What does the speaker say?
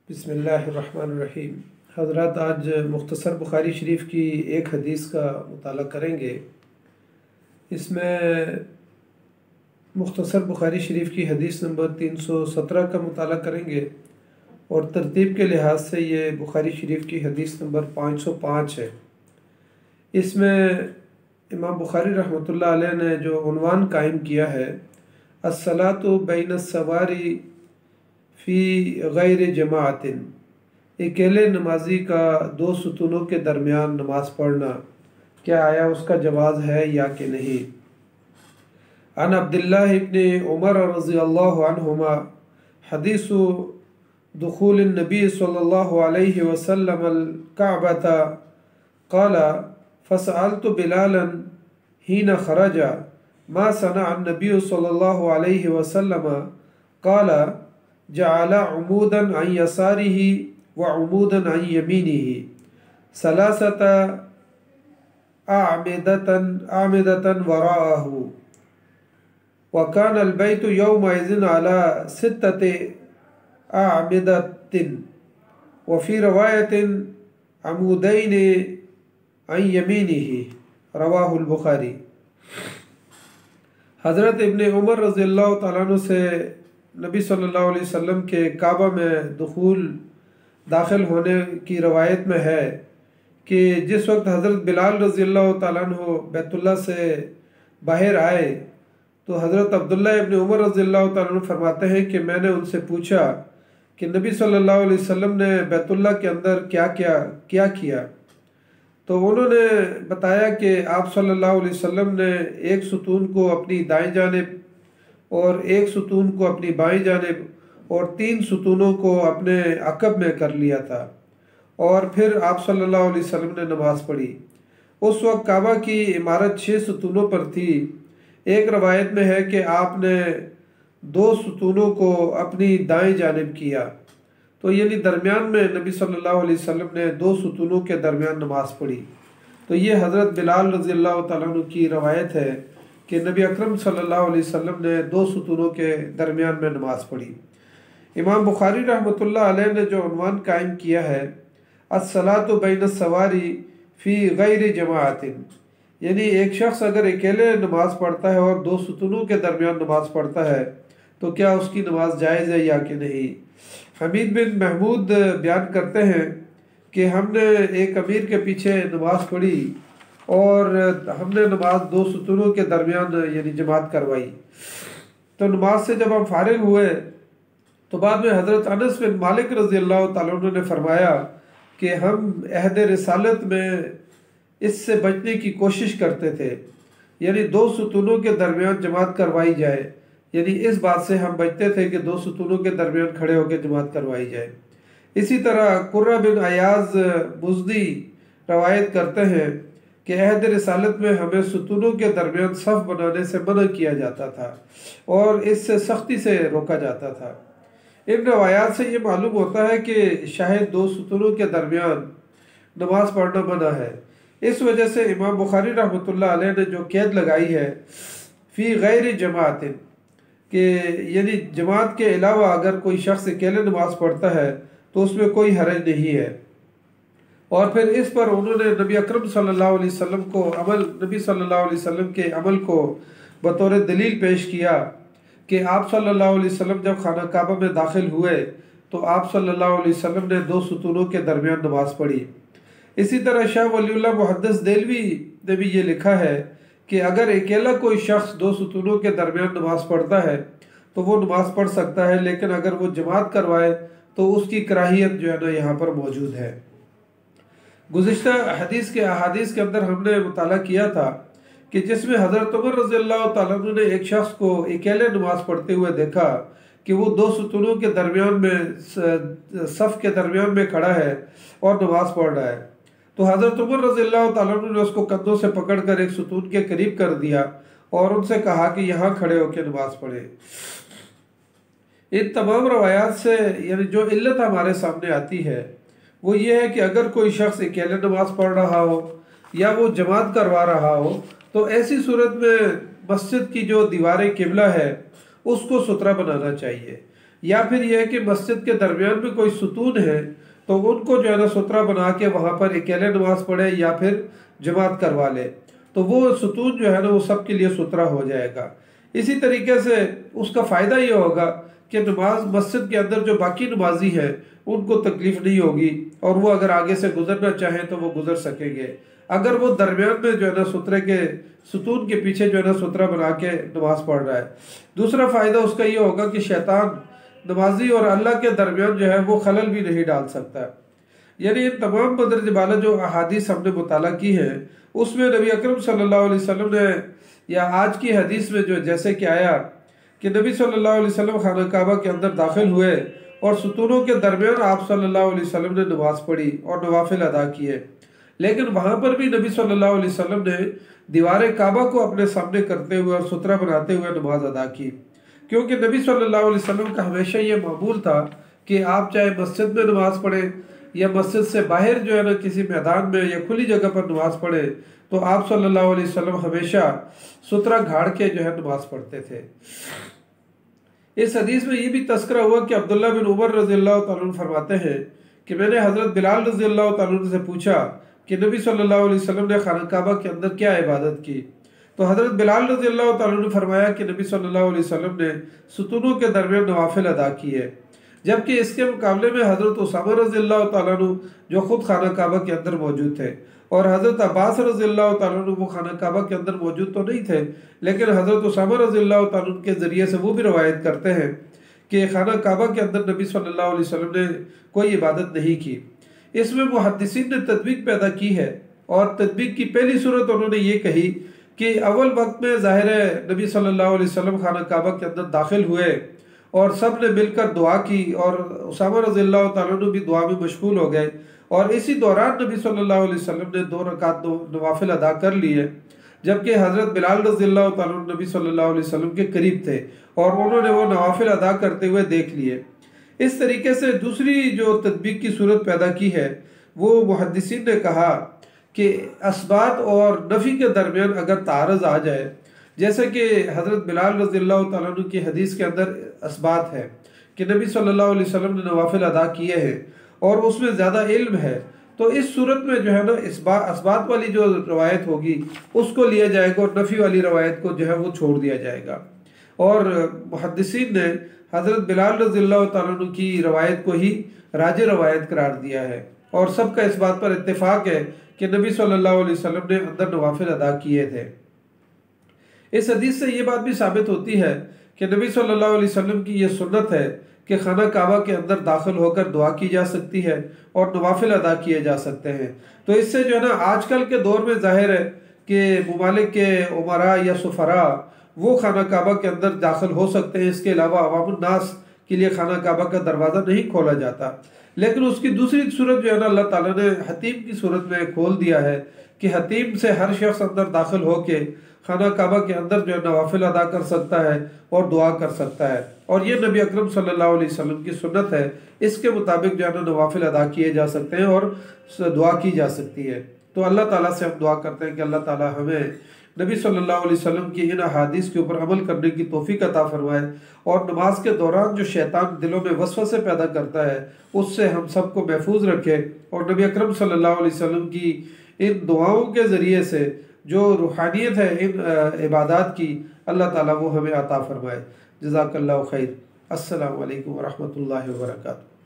बिस्मिल्लाहिर्रहमानिर्रहीम। हज़रात, आज मुख्तसर बुखारी शरीफ की एक हदीस का मुताला करेंगे। इसमें मुख्तसर बुखारी शरीफ की हदीस नंबर 317 का मुताला करेंगे और तरतीब के लिहाज से ये बुखारी शरीफ की हदीस नंबर 505 है। इसमें इमाम बुखारी रहमतुल्लाह अलैह ने जो उन्वान कायम किया है, अस्सलातु बैन सवारी फ़ी गैर जमाअतिन, अकेले नमाजी का दो सुतूनों के दरमियान नमाज पढ़ना क्या आया उसका जवाज़ है या कि नहीं। अन अब्दुल्लाह इब्न उमर रज़ियल्लाहु अन्हुमा हदीसु दुखूल नबी सल्लल्लाहु अलैहि वसल्लम अल कअबता क़ाला फ़सअल्तु बिलालन हीन खरजा मा सनअ नबी सल्लल्लाहु अलैहि वसल्लम क़ाला जअला उमूदन अन यसारिही व उमूदन अन यमीनिही सलासत आमिदतन वराअहु व कान अल बैतु यौमइज़िन अला सित्तति आमिदतिन व फ़ी रवायतिन अमूदैन अन यमीनिही रवाहुल बुखारी। हज़रत इब्न उमर रज़ियल्लाहु तआला अन्हु से नबी सल्लल्लाहु अलैहि वसल्लम के काबा में दाखिल होने की रवायत में है कि जिस वक्त हज़रत बिलाल रज़ियल्लाहु तआला अन्हु बैतुल्लाह से बाहर आए तो हज़रत अब्दुल्लाह इब्न उमर रज़ियल्लाहु तआला अन्हु फरमाते हैं कि मैंने उनसे पूछा कि नबी सल्लल्लाहु अलैहि वसल्लम ने बैतुल्लाह के अंदर क्या किया। तो उन्होंने बताया कि आप सल्लल्लाहु अलैहि वसल्लम ने एक सुतून को अपनी दाएं जानिब और एक सुतून को अपनी बाएं जानिब और 3 सुतूनों को अपने अकब में कर लिया था और फिर आप सल्लल्लाहु अलैहि वसल्लम ने नमाज़ पढ़ी। उस वक्त काबा की इमारत 6 सुतूनों पर थी। एक रवायत में है कि आपने 2 सुतूनों को अपनी दाएं जानिब किया, तो यानी दरमियान में नबी सल्लल्लाहु अलैहि वसल्लम ने 2 सुतूनों के दरमियान नमाज़ पढ़ी। तो ये हज़रत बिलाल रज़ियल्लाहु तआला अन्हु की रवायत है कि नबी अकरम सल्लल्लाहु अलैहि वसल्लम ने 2 सुतूनों के दरमियान में नमाज़ पढ़ी। इमाम बुखारी रहमतुल्लाह अलैह ने जो उन्वान कायम किया है, अस्सलातु बैन सवारी फ़ी गैर जमाअतिन, यानी एक शख्स अगर अकेले नमाज़ पढ़ता है और 2 सुतूनों के दरमियान नमाज़ पढ़ता है तो क्या उसकी नमाज जायज़ है या कि नहीं। हमीद बिन महमूद बयान करते हैं कि हमने एक अमीर के पीछे नमाज़ पढ़ी और हमने नमाज 2 सुतूनों के दरमियान यानी जमात करवाई। तो नमाज से जब हम फारिग हुए तो बाद में हज़रत अनस बिन मालिक रज़ियल्लाहु तआला अन्हु ने फरमाया कि हम अहद रिसालत में इससे बचने की कोशिश करते थे, यानी 2 सुतूनों के दरमियान जमात करवाई जाए, यानी इस बात से हम बचते थे कि 2 सुतूनों के दरमियान खड़े होकर जमात करवाई जाए। इसी तरह कुर्रा बिन अयाज बुज़दी रवायत करते हैं कि अहद रिसालत में हमें सुतूनों के दरमियान सफ़ बनाने से मना किया जाता था और इससे सख्ती से रोका जाता था। इन रवायात से ये मालूम होता है कि शायद 2 सुतूनों के दरमियान नमाज पढ़ना मना है। इस वजह से इमाम बुखारी रहमतुल्लाह अलैह ने जो कैद लगाई है फ़ी गैर जमाअतिन, कि यानी जमात के अलावा अगर कोई शख्स अकेले नमाज पढ़ता है तो उसमें कोई हरज नहीं है। और फिर इस पर उन्होंने नबी अकरम सल्लल्लाहु अलैहि वसल्लम नबी सल्लल्लाहु अलैहि वसल्लम के अमल को बतौर दलील पेश किया कि आप सल्लल्लाहु अलैहि वसल्लम जब खाना काबा में दाखिल हुए तो आप सल्लल्लाहु अलैहि वसल्लम ने 2 सुतूनों के दरमियान नमाज पढ़ी। इसी तरह शाह वलीउल्लाह मुहद्दिस देलवी ने भी ये लिखा है कि अगर अकेला कोई शख्स 2 सुतूनों के दरमियान नमाज पढ़ता है तो वो नमाज पढ़ सकता है, लेकिन अगर वो जमात करवाए तो उसकी कराहियत जो है ना यहाँ पर मौजूद है। गुज़िश्ता हदीस के अहादीस के अंदर हमने मुताला किया था कि जिसमें हज़रत उमर रज़ियल्लाहु तआला अन्हु ने एक शख्स को अकेले नमाज पढ़ते हुए देखा कि वो 2 सुतूनों के दरमियान में सफ़ के दरमियान में खड़ा है और नमाज पढ़ रहा है। तो हज़रत उमर रज़ियल्लाहु तआला अन्हु ने उसको कंधों से पकड़कर एक सुतून के करीब कर दिया और उनसे कहा कि यहाँ खड़े होकर नमाज पढ़े। इन तमाम रवायात से यानी जो इल्लत हमारे सामने आती है वो ये है कि अगर कोई शख्स अकेले नमाज पढ़ रहा हो या वो जमात करवा रहा हो तो ऐसी सूरत में मस्जिद की जो दीवार किबला है उसको सुथरा बनाना चाहिए। या फिर यह है कि मस्जिद के दरमियान में कोई सुतून है तो उनको जो है ना सुतरा बना के वहाँ पर अकेले नमाज पढ़े या फिर जमात करवा ले, तो वो सुतून जो है ना वो सबके लिए सुतरा हो जाएगा। इसी तरीके से उसका फ़ायदा ये होगा कि नमाज मस्जिद के अंदर जो बाकी नमाजी हैं उनको तकलीफ़ नहीं होगी, और वो अगर आगे से गुजरना चाहें तो वो गुजर सकेंगे। अगर वो दरमियान में जो है ना सुतरे के सुतून के पीछे जो है ना सुतरा बना के नमाज पढ़ रहा है। दूसरा फ़ायदा उसका ये होगा कि शैतान नमाजी और अल्लाह के दरमियान जो है वो खलल भी नहीं डाल सकता। यानी इन तमाम मदरज बाला जो अहादीस हमने मुताला की है उसमें नबी अकरम सल्लल्लाहु अलैहि वसल्लम ने, या आज की हदीस में जो जैसे कि आया कि नबी सल्लल्लाहु अलैहि वसल्लम खाना काबा के अंदर दाखिल हुए और सुतूनों के दरमियान आप सल्लल्लाहु अलैहि वसल्लम ने नमाज पढ़ी और नवाफिल अदा किए, लेकिन वहाँ पर भी नबी सल्लल्लाहु अलैहि वसल्लम ने दीवार काबा को अपने सामने करते हुए और सुतरा बनाते हुए नमाज अदा की। क्योंकि नबी सल्लल्लाहु अलैहि वसल्लम का हमेशा ये मामूल था कि आप चाहे मस्जिद में नमाज पढ़ें या मस्जिद से बाहर जो है ना किसी मैदान में या खुली जगह पर नमाज पढ़े, तो आप सल्लल्लाहु अलैहि वसल्लम हमेशा सुतरा गाड़ के जो है नमाज पढ़ते थे। इस हदीस में ये भी तस्करा हुआ कि अब्दुल्ला बिन उमर रज़ियल्लाहु तआला अन्हु फरमाते हैं कि मैंने हज़रत बिलाल रज़ियल्लाहु तआला अन्हु से पूछा कि नबी सल्लल्लाहु अलैहि वसल्लम ने खाना काबा के अंदर क्या इबादत की, तो हज़रत बिलाल रज़ियल्लाहु तआला अन्हु ने फरमाया कि नबी सल्लल्लाहु अलैहि वसल्लम ने सुतूनों के दरमियान नवाफिल अदा किए। जबकि इसके मुकाबले में हज़रत उसामा रज़ियल्लाहु तआला अन्हु जो ख़ुद खाना काबा के अंदर मौजूद थे, और हज़रत अब्बास रज़ियल्लाहु तआला अन्हु वो खाना काबा के अंदर मौजूद तो नहीं थे, लेकिन हज़रत उसामा रज़ियल्लाहु तआला अन्हु के ज़रिए से वो भी रवायत करते हैं कि खाना काबा के अंदर नबी सल्लल्लाहु अलैहि वसल्लम ने कोई इबादत नहीं की। इसमें मुहद्दिसीन ने तदबीक पैदा की है, और तदबीक की पहली सूरत उन्होंने ये कही कि अव्वल वक्त में ज़ाहिर है नबी सल्लल्लाहु अलैहि वसल्लम खाना काबा के अंदर दाखिल हुए और सब ने मिलकर दुआ की, और उसामा रज़ियल्लाहु तआला अन्हु भी दुआ में मशगूल हो गए, और इसी दौरान नबी सल्लल्लाहु अलैहि वसल्लम ने 2 रकात नवाफिल अदा कर लिए। जबकि हज़रत बिलाल रज़ियल्लाहु तआला अन्हु नबी सल्लल्लाहु अलैहि वसल्लम के करीब थे और उन्होंने वो नवाफिल अदा करते हुए देख लिए। इस तरीके से दूसरी जो तदबीक की सूरत पैदा की है वो मुहद्दिसीन ने कहा कि असबात और नफ़ी के दरमियान अगर तारज़ आ जाए, जैसे कि हज़रत बिलाल रज़ियल्लाहु तआला अन्हु की हदीस के अंदर असबात है कि नबी सल्लल्लाहु अलैहि वसल्लम ने नवाफिल अदा किए हैं और उसमें ज़्यादा इल्म है, तो इस सूरत में जो है ना असबात वाली जो रवायत होगी उसको लिया जाएगा और नफ़ी वाली रवायत को जो है वो छोड़ दिया जाएगा। और मुहद्दिसीन ने हज़रत बिलाल रज़ियल्लाहु तआला अन्हु की रवायत को ही राज रवायत करार दिया है, और सबका इस बात पर इत्तेफाक है कि नबी सल्लल्लाहु अलैहि वसल्लम ने अंदर नवाफिल अदा किए थे। इस हदीस से ये बात भी साबित होती है कि नबी सल्लल्लाहु अलैहि वसल्लम की ये सुन्नत है कि खाना काबा के अंदर दाखिल होकर दुआ की जा सकती है और नवाफिल अदा किए जा सकते हैं। तो इससे जो है ना आजकल के दौर में जाहिर है कि मुमालिक के उमरा या सुफरा वो खाना काबा के अंदर दाखिल हो सकते हैं, इसके अलावा अवामुन नास के लिए खाना काबा का दरवाज़ा नहीं खोला जाता। लेकिन उसकी दूसरी सूरत जो है ना अल्लाह ताला ने हतीम की सूरत में खोल दिया है कि हतीम से हर शख्स अंदर दाखिल होके खाना काबा के अंदर जो है नवाफिल अदा कर सकता है और दुआ कर सकता है, और ये नबी अकरम सल्लल्लाहु अलैहि वसल्लम की सुन्नत है। इसके मुताबिक जो है ना नवाफिल अदा किए जा सकते हैं और दुआ की जा सकती है। तो अल्लाह ताला से हम दुआ करते हैं कि अल्लाह ताला हमें नबी सल्लल्लाहु अलैहि वसल्लम की इन अहादीस के ऊपर अमल करने की तौफीक अता फरमाए, और नमाज के दौरान जो शैतान दिलों में वसवसे पैदा करता है उससे हम सबको महफूज रखे, और नबी अकरम सल्लल्लाहु अलैहि वसल्लम की इन दुआओं के ज़रिए से जो रूहानियत है इन इबादत की अल्लाह ताला वो हमें अता फरमाए। जज़ाकल्लाहु खैर। अस्सलामु अलैकुम व रहमतुल्लाहि व बरकातुहू।